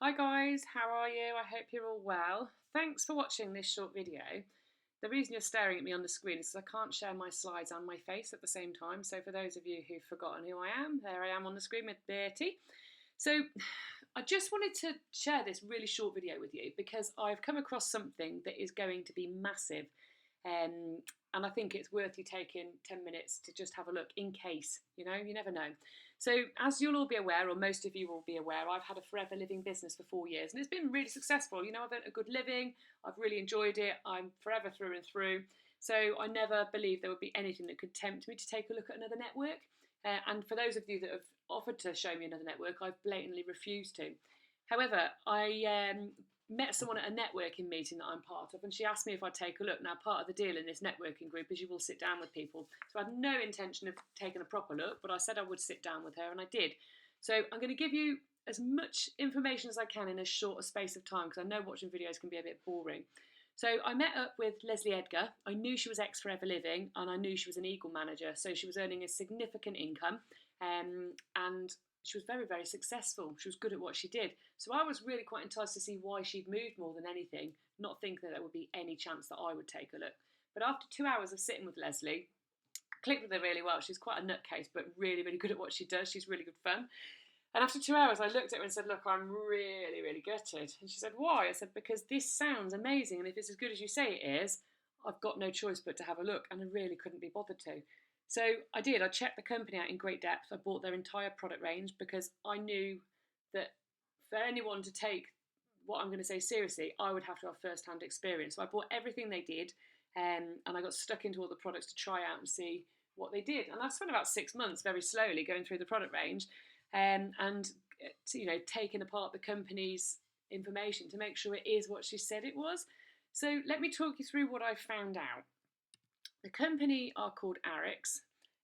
Hi guys, how are you? I hope you're all well. Thanks for watching this short video. The reason you're staring at me on the screen is because I can't share my slides and my face at the same time. So for those of you who've forgotten who I am, there I am on the screen with Bertie. So I just wanted to share this really short video with you because I've come across something that is going to be massive. Um, and I think it's worth you taking 10 minutes to just have a look in case, you never know. So, as you'll all be aware, or most of you will be aware, I've had a forever living business for 4 years and it's been really successful. I've earned a good living, I've really enjoyed it, I'm forever through and through. So, I never believed there would be anything that could tempt me to take a look at another network. And for those of you that have offered to show me another network, I've blatantly refused to. However, I met someone at a networking meeting that I'm part of, and she asked me if I'd take a look. Now, part of the deal in this networking group is you will sit down with people. So I had no intention of taking a proper look, but I said I would sit down with her, and I did. So I'm going to give you as much information as I can in as short a space of time, because I know watching videos can be a bit boring. So I met up with Leslie Edgar. I knew she was ex Forever Living, and I knew she was an Eagle manager, so she was earning a significant income. And she was very, very successful. She was good at what she did. So I was really quite enticed to see why she'd moved more than anything, not thinking that there would be any chance that I would take a look. But after 2 hours of sitting with Leslie, I clicked with her really well. She's quite a nutcase, but really, really good at what she does. She's really good fun. And after 2 hours, I looked at her and said, look, I'm really, really gutted. And she said, why? I said, because this sounds amazing. And if it's as good as you say it is, I've got no choice but to have a look. And I really couldn't be bothered to. So I did. I checked the company out in great depth. I bought their entire product range because I knew that for anyone to take what I'm going to say seriously, I would have to have first-hand experience. So I bought everything they did, and I got stuck into all the products to try out and see what they did. And I spent about 6 months very slowly going through the product range, and taking apart the company's information to make sure it is what she said it was. So let me talk you through what I found out. The company are called Ariix,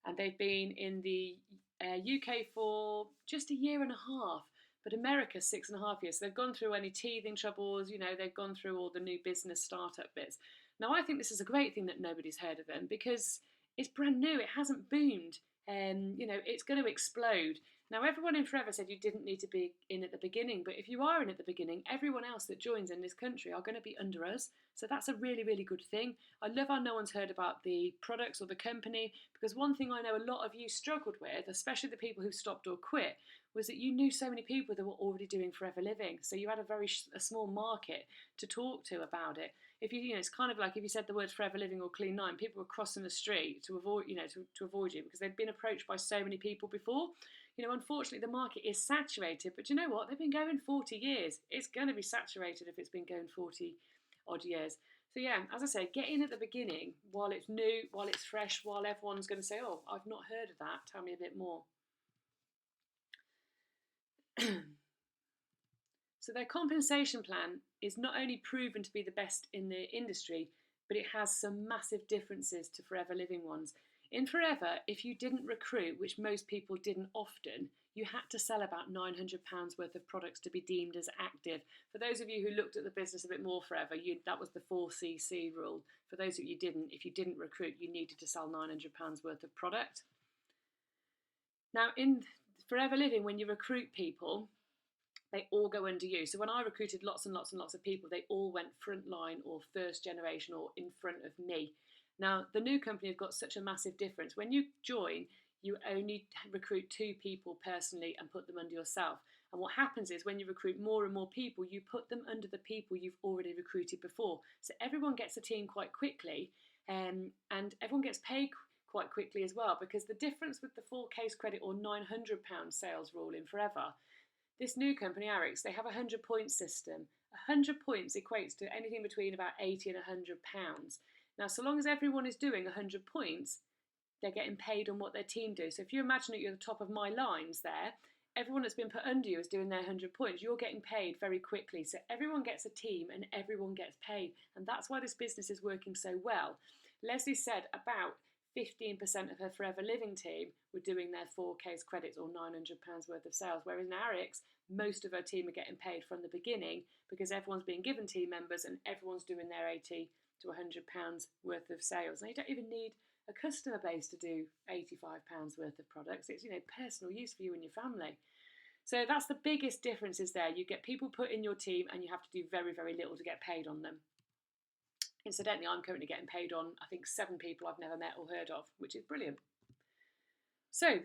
and they've been in the UK for just a year and a half, but America 6.5 years. So they've gone through any teething troubles, they've gone through all the new business startup bits. Now, I think this is a great thing that nobody's heard of them because it's brand new, it hasn't boomed, and it's going to explode. Now, everyone in Forever said you didn't need to be in at the beginning, but if you are in at the beginning, everyone else that joins in this country are going to be under us. So that's a really, really good thing. I love how no one's heard about the products or the company, because one thing I know a lot of you struggled with, especially the people who stopped or quit, was that you knew so many people that were already doing Forever Living. So you had a small market to talk to about it. If it's kind of like if you said the words Forever Living or Clean 9, people were crossing the street to avoid, to avoid you because they'd been approached by so many people before. Unfortunately, the market is saturated, but you know what? They've been going 40 years. It's going to be saturated if it's been going 40 odd years. So yeah, as I say, get in at the beginning while it's new, while it's fresh, while everyone's going to say, oh, I've not heard of that. Tell me a bit more. So their compensation plan is not only proven to be the best in the industry, but it has some massive differences to Forever Living ones. In Forever, if you didn't recruit, which most people didn't often, you had to sell about £900 worth of products to be deemed as active. For those of you who looked at the business a bit more Forever, that was the 4cc rule. For those of you who didn't, if you didn't recruit, you needed to sell £900 worth of product. Now, in Forever Living, when you recruit people, they all go under you. So when I recruited lots and lots and lots of people, they all went frontline or first generation or in front of me. Now, the new company have got such a massive difference. When you join, you only recruit 2 people personally and put them under yourself. And what happens is when you recruit more and more people, you put them under the people you've already recruited before. So everyone gets a team quite quickly, and everyone gets paid quite quickly as well, because the difference with the full case credit or £900 sales rule in Forever, this new company, Ariix, they have a 100-point system. 100 points equates to anything between about £80 and £100. Now, so long as everyone is doing 100 points, they're getting paid on what their team do. So if you imagine that you're the top of my lines there, everyone that's been put under you is doing their 100 points. You're getting paid very quickly. So everyone gets a team and everyone gets paid. And that's why this business is working so well. Leslie said about 15% of her Forever Living team were doing their 4 case credits or £900 worth of sales, whereas in Ariix, most of her team are getting paid from the beginning because everyone's being given team members and everyone's doing their 80 to £100 worth of sales. Now, you don't even need a customer base to do £85 worth of products. It's, personal use for you and your family. So that's the biggest difference is there. You get people put in your team and you have to do very, very little to get paid on them. Incidentally, I'm currently getting paid on, I think, 7 people I've never met or heard of, which is brilliant. So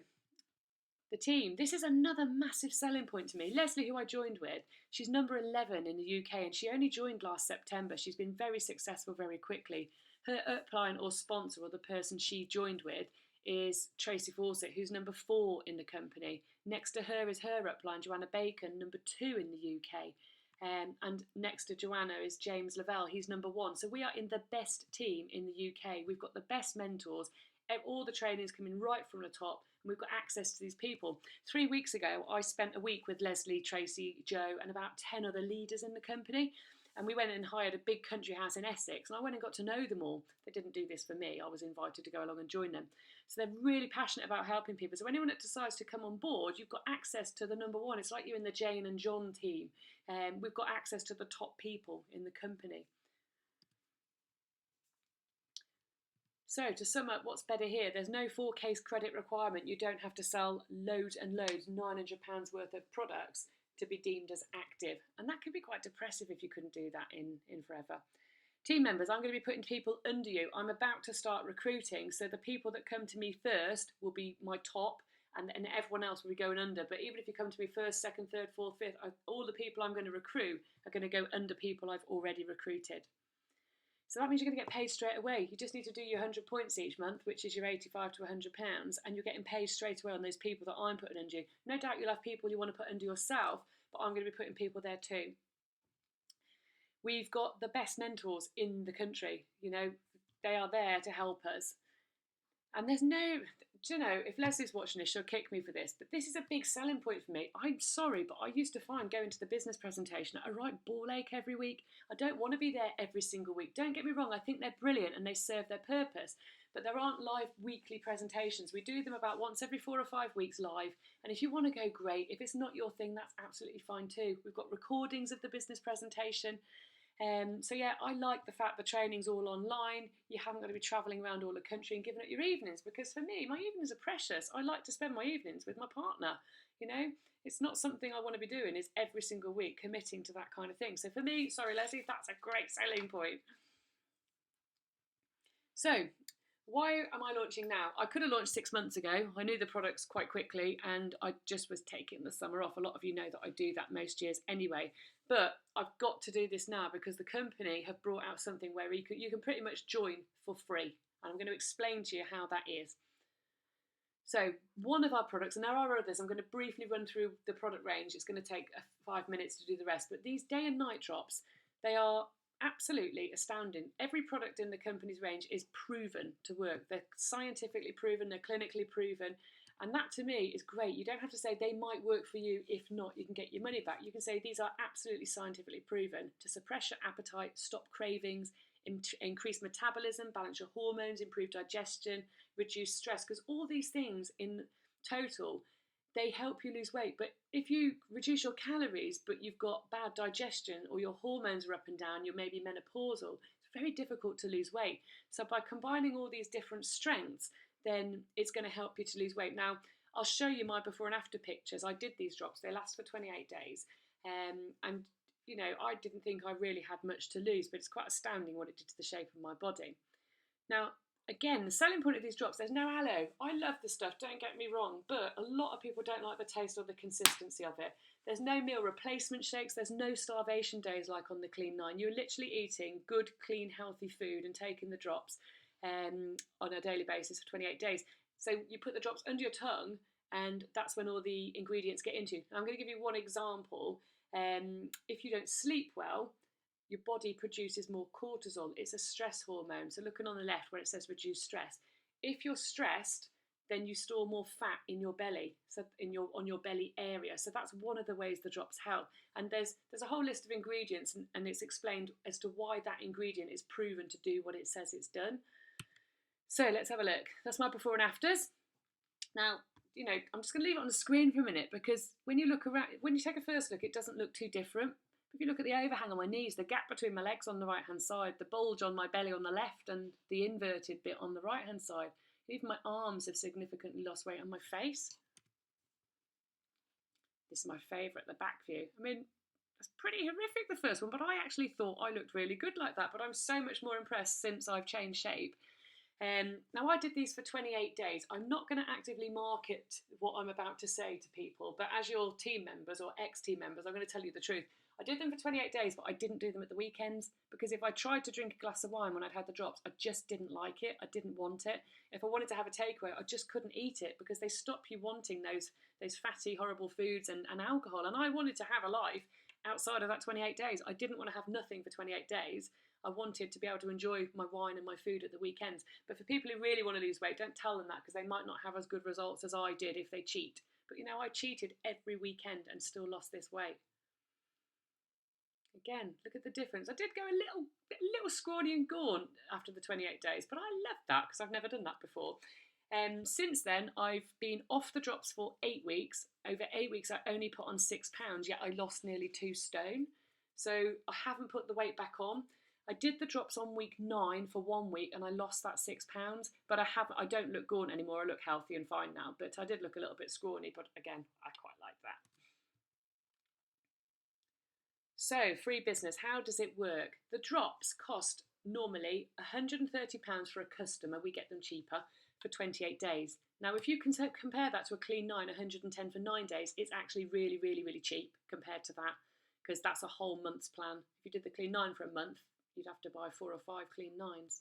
the team, this is another massive selling point to me. Leslie, who I joined with, she's number 11 in the UK and she only joined last September. She's been very successful very quickly. Her upline or sponsor, or the person she joined with, is Tracy Fawcett, who's number 4 in the company. Next to her is her upline, Joanna Bacon, number 2 in the UK. And next to Joanna is James Lavelle, he's number 1. So we are in the best team in the UK. We've got the best mentors. All the training's coming right from the top, and we've got access to these people. 3 weeks ago, I spent a week with Leslie, Tracy, Joe, and about 10 other leaders in the company. And we went and hired a big country house in Essex, and I went and got to know them all. They didn't do this for me. I was invited to go along and join them. So they're really passionate about helping people. So anyone that decides to come on board, you've got access to the number 1. It's like you're in the Jane and John team. We've got access to the top people in the company. So to sum up, what's better here? There's no 4-case credit requirement. You don't have to sell loads and loads, £900 worth of products to be deemed as active. And that could be quite depressive if you couldn't do that in forever. Team members, I'm going to be putting people under you. I'm about to start recruiting, so the people that come to me first will be my top, and everyone else will be going under. But even if you come to me first, second, third, fourth, fifth, all the people I'm going to recruit are going to go under people I've already recruited. So that means you're going to get paid straight away. You just need to do your 100 points each month, which is your £85 to £100, and you're getting paid straight away on those people that I'm putting under you. No doubt you'll have people you want to put under yourself, but I'm going to be putting people there too. We've got the best mentors in the country. You know, they are there to help us. And there's no, do you know, if Leslie's watching this, she'll kick me for this, but this is a big selling point for me. I'm sorry, but I used to find going to the business presentation a right ball ache every week. I don't want to be there every single week. Don't get me wrong, I think they're brilliant and they serve their purpose, but there aren't live weekly presentations. We do them about once every 4 or 5 weeks live, and if you want to go, great. If it's not your thing, that's absolutely fine too. We've got recordings of the business presentation. So yeah, I like the fact the training's all online. You haven't got to be travelling around all the country and giving up your evenings, because for me, my evenings are precious. I like to spend my evenings with my partner. You know, it's not something I want to be doing is every single week committing to that kind of thing. So for me, sorry Leslie, that's a great selling point. So why am I launching now? I could have launched 6 months ago. I knew the products quite quickly and I just was taking the summer off. A lot of you know that I do that most years anyway. But I've got to do this now because the company have brought out something where you can pretty much join for free. And I'm going to explain to you how that is. So one of our products, and there are others, I'm going to briefly run through the product range. It's going to take 5 minutes to do the rest. But these day and night drops, they are absolutely astounding. Every product in the company's range is proven to work. They're scientifically proven, they're clinically proven, and that to me is great. You don't have to say they might work for you. If not, you can get your money back. You can say these are absolutely scientifically proven to suppress your appetite, stop cravings, increase metabolism, balance your hormones, improve digestion, reduce stress, because all these things in total, they help you lose weight. But if you reduce your calories, but you've got bad digestion or your hormones are up and down, you're maybe menopausal, it's very difficult to lose weight. So by combining all these different strengths, then it's going to help you to lose weight. Now, I'll show you my before and after pictures. I did these drops. They last for 28 days. And, you know, I didn't think I really had much to lose, but it's quite astounding what it did to the shape of my body. Now, again, the selling point of these drops, there's no aloe. I love the stuff, don't get me wrong, but a lot of people don't like the taste or the consistency of it. There's no meal replacement shakes, there's no starvation days like on the Clean 9. You're literally eating good, clean, healthy food and taking the drops on a daily basis for 28 days. So you put the drops under your tongue and that's when all the ingredients get into. And I'm going to give you one example. If you don't sleep well, your body produces more cortisol. It's a stress hormone. So looking on the left where it says reduce stress. If you're stressed, then you store more fat in your belly, so on your belly area. So that's one of the ways the drops help. And there's a whole list of ingredients, and it's explained as to why that ingredient is proven to do what it says it's done. So let's have a look. That's my before and afters. Now, you know, I'm just going to leave it on the screen for a minute because when you look around, when you take a first look, it doesn't look too different. If you look at the overhang on my knees, the gap between my legs on the right hand side, the bulge on my belly on the left and the inverted bit on the right hand side, even my arms have significantly lost weight on my face. This is my favourite, the back view. I mean, it's pretty horrific, the first one, but I actually thought I looked really good like that. But I'm so much more impressed since I've changed shape. Now, I did these for 28 days. I'm not going to actively market what I'm about to say to people, but as your team members or ex-team members, I'm going to tell you the truth. I did them for 28 days, but I didn't do them at the weekends, because if I tried to drink a glass of wine when I'd had the drops, I just didn't like it. I didn't want it. If I wanted to have a takeaway, I just couldn't eat it, because they stop you wanting those fatty, horrible foods and alcohol. And I wanted to have a life outside of that 28 days. I didn't want to have nothing for 28 days. I wanted to be able to enjoy my wine and my food at the weekends. But for people who really want to lose weight, don't tell them that, because they might not have as good results as I did if they cheat. But you know, I cheated every weekend and still lost this weight. Again, look at the difference. I did go a little scrawny and gaunt after the 28 days, but I loved that because I've never done that before. Since then, I've been off the drops for 8 weeks. Over 8 weeks, I only put on 6 pounds, yet I lost nearly 2 stone. So I haven't put the weight back on. I did the drops on week 9 for 1 week and I lost that 6 pounds, but I don't look gaunt anymore. I look healthy and fine now, but I did look a little bit scrawny, but again, I quite like that. So, free business, how does it work? The drops cost normally £130 for a customer. We get them cheaper for 28 days. Now, if you can compare that to a clean 9, 110 for 9 days, it's actually really, really, really cheap compared to that, because that's a whole month's plan. If you did the clean 9 for a month, you'd have to buy 4 or 5 clean 9s.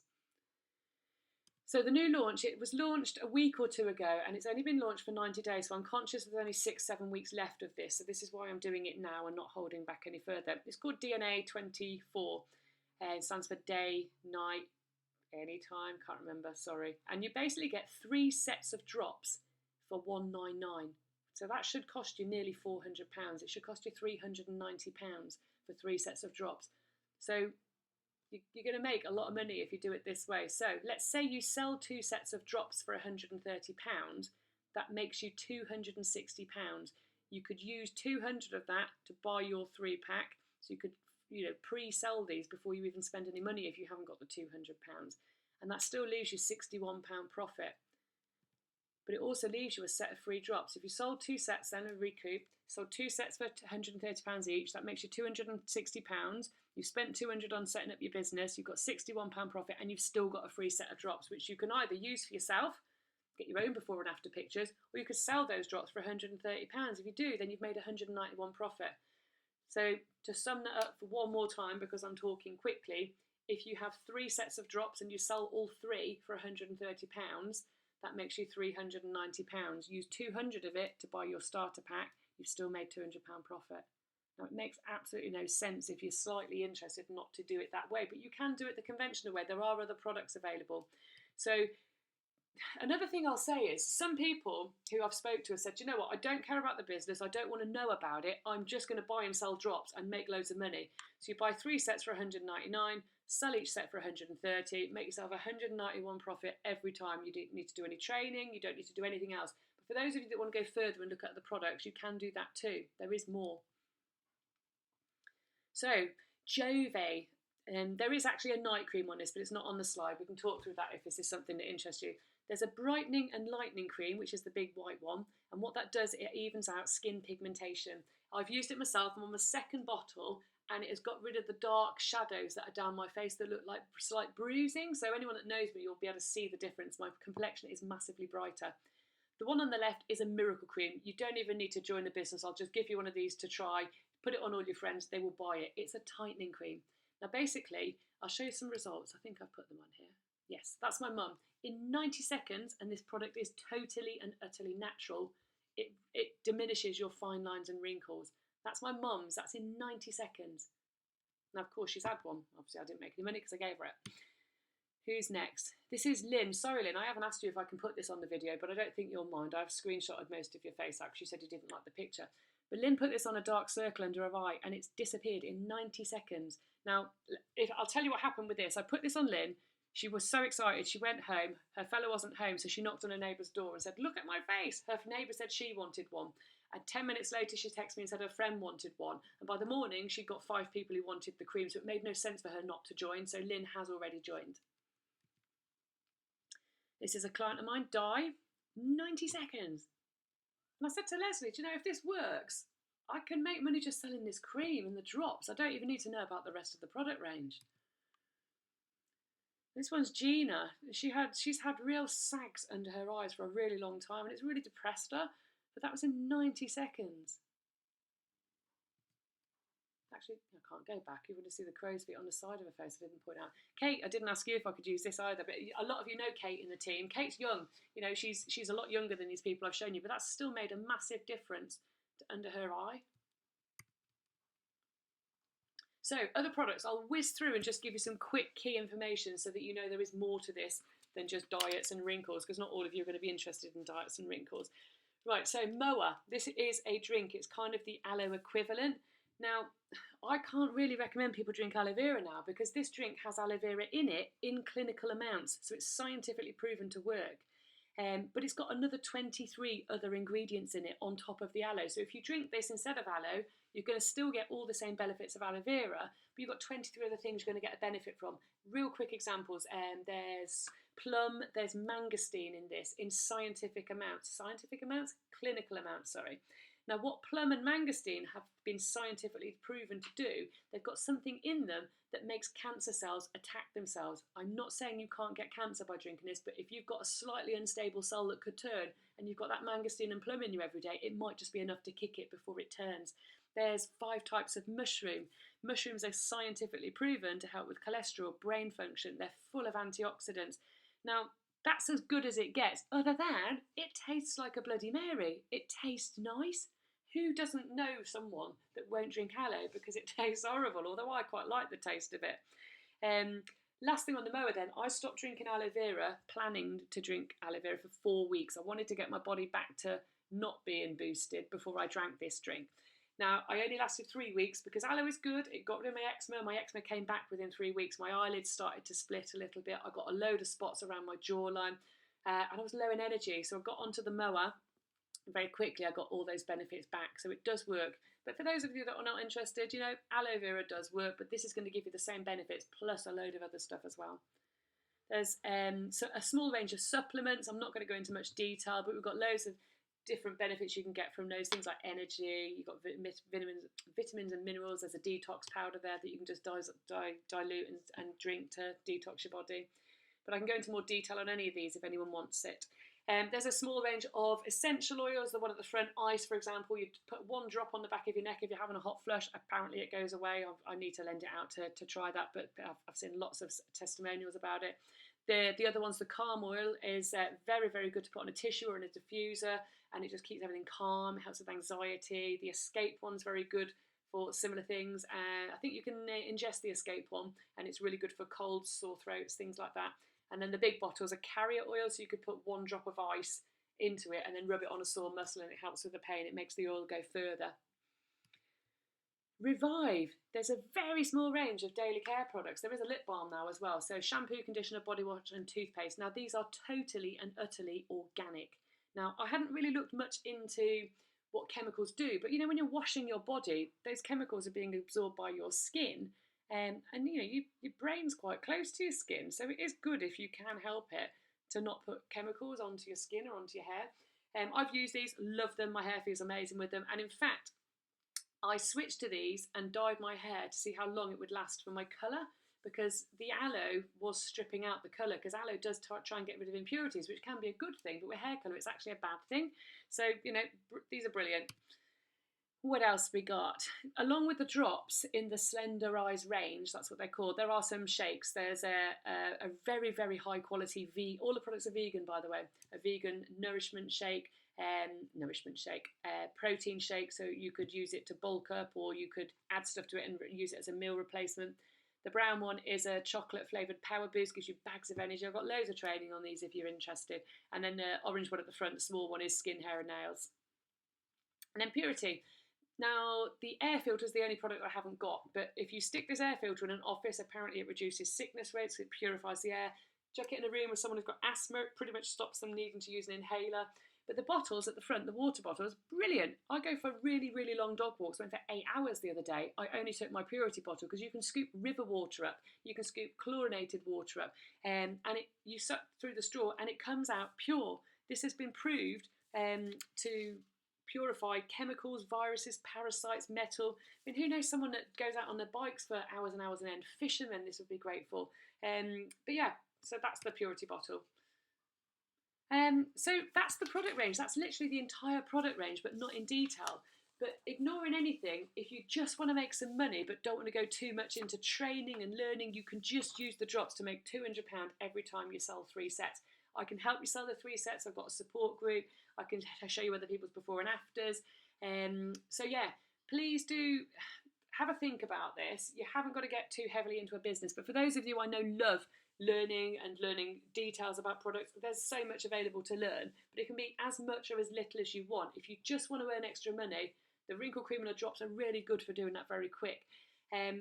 So the new launch, it was launched a week or 2 ago, and it's only been launched for 90 days, so I'm conscious there's only 6-7 weeks left of this, so this is why I'm doing it now and not holding back any further. It's called DNA 24. It stands for day, night, anytime, can't remember, sorry. And you basically get 3 sets of drops for £199. So that should cost you nearly £400. It should cost you £390 for 3 sets of drops. So you're going to make a lot of money if you do it this way. So let's say you sell 2 sets of drops for £130. That makes you £260. You could use 200 of that to buy your 3-pack. So you could, pre-sell these before you even spend any money if you haven't got the £200. And that still leaves you £61 profit. But it also leaves you a set of free drops. If you sold 2 sets then of recoup, sold 2 sets for £130 each, that makes you £260. You've spent £200 on setting up your business, you've got £61 profit, and you've still got a free set of drops, which you can either use for yourself, get your own before and after pictures, or you could sell those drops for £130. If you do, then you've made £191 profit. So to sum that up for one more time, because I'm talking quickly, if you have 3 sets of drops and you sell all 3 for £130, that makes you £390. Use 200 of it to buy your starter pack, you've still made £200 profit. Now, it makes absolutely no sense if you're slightly interested not to do it that way, but you can do it the conventional way. There are other products available. So another thing I'll say is some people who I've spoke to have said, you know what, I don't care about the business, I don't want to know about it, I'm just going to buy and sell drops and make loads of money. So you buy 3 sets for £199, sell each set for £130, make yourself £191 profit every time. You don't need to do any training, you don't need to do anything else. But for those of you that want to go further and look at the products, you can do that too. There is more. So, Jove, there is actually a night cream on this, but it's not on the slide. We can talk through that if this is something that interests you. There's a brightening and lightening cream, which is the big white one, and what that does, it evens out skin pigmentation. I've used it myself. I'm on the 2nd bottle, and it has got rid of the dark shadows that are down my face that look like slight bruising. So anyone that knows me, you'll be able to see the difference. My complexion is massively brighter. The one on the left is a miracle cream. You don't even need to join the business. I'll just give you one of these to try. Put it on all your friends, they will buy it. It's a tightening cream. Now basically, I'll show you some results. I think I've put them on here. Yes, that's my mum. In 90 seconds, and this product is totally and utterly natural, it diminishes your fine lines and wrinkles. That's my mum's, that's in 90 seconds. Now of course she's had one. Obviously I didn't make any money because I gave her it. Who's next? This is Lynn. Sorry Lynn, I haven't asked you if I can put this on the video, but I don't think you'll mind. I've screenshotted most of your face out because you said you didn't like the picture. But Lynn put this on a dark circle under her eye and it's disappeared in 90 seconds. Now, I'll tell you what happened with this. I put this on Lynn. She was so excited. She went home. Her fellow wasn't home, so she knocked on her neighbour's door and said, look at my face. Her neighbour said she wanted one. And 10 minutes later, she texted me and said her friend wanted one. And by the morning, she'd got 5 people who wanted the cream, so it made no sense for her not to join. So Lynn has already joined. This is a client of mine, Di, 90 seconds. And I said to Leslie, do you know, if this works, I can make money just selling this cream and the drops. I don't even need to know about the rest of the product range. This one's Gina. She's had real sags under her eyes for a really long time, and it's really depressed her. But that was in 90 seconds. Actually, I can't go back. You want to see the crow's feet on the side of her face. I didn't point out. Kate, I didn't ask you if I could use this either, but a lot of you know Kate in the team. Kate's young. You know, she's a lot younger than these people I've shown you, but that's still made a massive difference under her eye. So, other products, I'll whiz through and just give you some quick key information so that you know there is more to this than just diets and wrinkles, because not all of you are going to be interested in diets and wrinkles. Right, so Moa, this is a drink. It's kind of the aloe equivalent. Now, I can't really recommend people drink aloe vera now because this drink has aloe vera in it in clinical amounts, so it's scientifically proven to work. But it's got another 23 other ingredients in it on top of the aloe. So if you drink this instead of aloe, you're going to still get all the same benefits of aloe vera, but you've got 23 other things you're going to get a benefit from. Real quick examples, there's plum, there's mangosteen in this in scientific amounts. Scientific amounts? Clinical amounts, sorry. Now, what plum and mangosteen have been scientifically proven to do, they've got something in them that makes cancer cells attack themselves. I'm not saying you can't get cancer by drinking this, but if you've got a slightly unstable cell that could turn and you've got that mangosteen and plum in you every day, it might just be enough to kick it before it turns. There's 5 types of mushroom. Mushrooms are scientifically proven to help with cholesterol, brain function. They're full of antioxidants. Now, that's as good as it gets, other than it tastes like a Bloody Mary. It tastes nice. Who doesn't know someone that won't drink aloe because it tastes horrible, although I quite like the taste of it. Last thing on the Moa then, I stopped drinking aloe vera, planning to drink aloe vera for 4 weeks. I wanted to get my body back to not being boosted before I drank this drink. Now, I only lasted 3 weeks because aloe is good. It got rid of my eczema. My eczema came back within 3 weeks. My eyelids started to split a little bit. I got a load of spots around my jawline and I was low in energy. So I got onto the Moa. Very quickly, I got all those benefits back. So it does work. But for those of you that are not interested, you know, aloe vera does work, but this is going to give you the same benefits plus a load of other stuff as well. There's so a small range of supplements. I'm not going to go into much detail, but we've got loads of different benefits you can get from those, things like energy. You've got vitamins and minerals. There's a detox powder there that you can just dilute and drink to detox your body. But I can go into more detail on any of these if anyone wants it. There's a small range of essential oils. The one at the front, ice, for example, you put 1 drop on the back of your neck if you're having a hot flush. Apparently it goes away. I need to lend it out to try that, but I've seen lots of testimonials about it. The other one's the calm oil is very, very good to put on a tissue or in a diffuser, and it just keeps everything calm. It helps with anxiety. The escape one's very good for similar things. I think you can ingest the escape one, and it's really good for colds, sore throats, things like that. And then the big bottles are carrier oil, so you could put 1 drop of ice into it and then rub it on a sore muscle, and it helps with the pain. It makes the oil go further. Revive. There's a very small range of daily care products. There is a lip balm now as well. So shampoo, conditioner, body wash and toothpaste. Now these are totally and utterly organic. Now I hadn't really looked much into what chemicals do, but you know, when you're washing your body, those chemicals are being absorbed by your skin. And you know, your brain's quite close to your skin, so it is good if you can help it to not put chemicals onto your skin or onto your hair. I've used these, love them, my hair feels amazing with them, and in fact, I switched to these and dyed my hair to see how long it would last for my colour, because the aloe was stripping out the colour, because aloe does try and get rid of impurities, which can be a good thing, but with hair colour it's actually a bad thing. So, you know, these are brilliant. What else we got? Along with the drops in the Slender Eyes range, that's what they're called, there are some shakes. There's a very, very high quality, all the products are vegan, by the way, a vegan nourishment shake, protein shake, so you could use it to bulk up or you could add stuff to it and use it as a meal replacement. The brown one is a chocolate flavoured power boost, gives you bags of energy. I've got loads of training on these if you're interested. And then the orange one at the front, the small one, is skin, hair and nails. And then Purity. Now, the air filter is the only product I haven't got, but if you stick this air filter in an office, apparently it reduces sickness rates, it purifies the air. Chuck it in a room with someone who's got asthma, it pretty much stops them needing to use an inhaler. But the bottles at the front, the water bottles, brilliant. I go for really, really long dog walks. I went for 8 hours the other day. I only took my Purity bottle because you can scoop river water up, you can scoop chlorinated water up, and you suck through the straw and it comes out pure. This has been proved to purify chemicals, viruses, parasites, metal. I mean, who knows someone that goes out on their bikes for hours and hours on end? Fishermen, this would be great for. But yeah, so that's the purity bottle. So that's the product range. That's literally the entire product range, but not in detail. But ignoring anything, if you just want to make some money but don't want to go too much into training and learning, you can just use the drops to make £200 every time you sell 3 sets. I can help you sell the 3 sets. I've got a support group. I can show you other people's before and afters. So yeah, please do have a think about this. You haven't got to get too heavily into a business, but for those of you I know love learning details about products, there's so much available to learn, but it can be as much or as little as you want. If you just want to earn extra money, the wrinkle cream and the drops are really good for doing that very quick.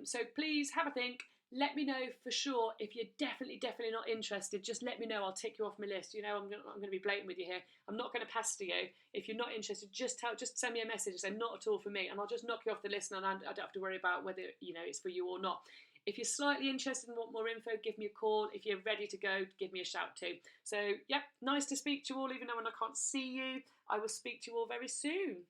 So please have a think. Let me know for sure if you're definitely not interested. Just let me know. I'll tick you off my list. You know, I'm going to be blatant with you here. I'm not going to pester you. If you're not interested, just send me a message and say not at all for me, and I'll just knock you off the list, and I don't have to worry about whether it's for you or not. If you're slightly interested and want more info, give me a call. If you're ready to go, give me a shout too. So, yep, nice to speak to you all, even though when I can't see you. I will speak to you all very soon.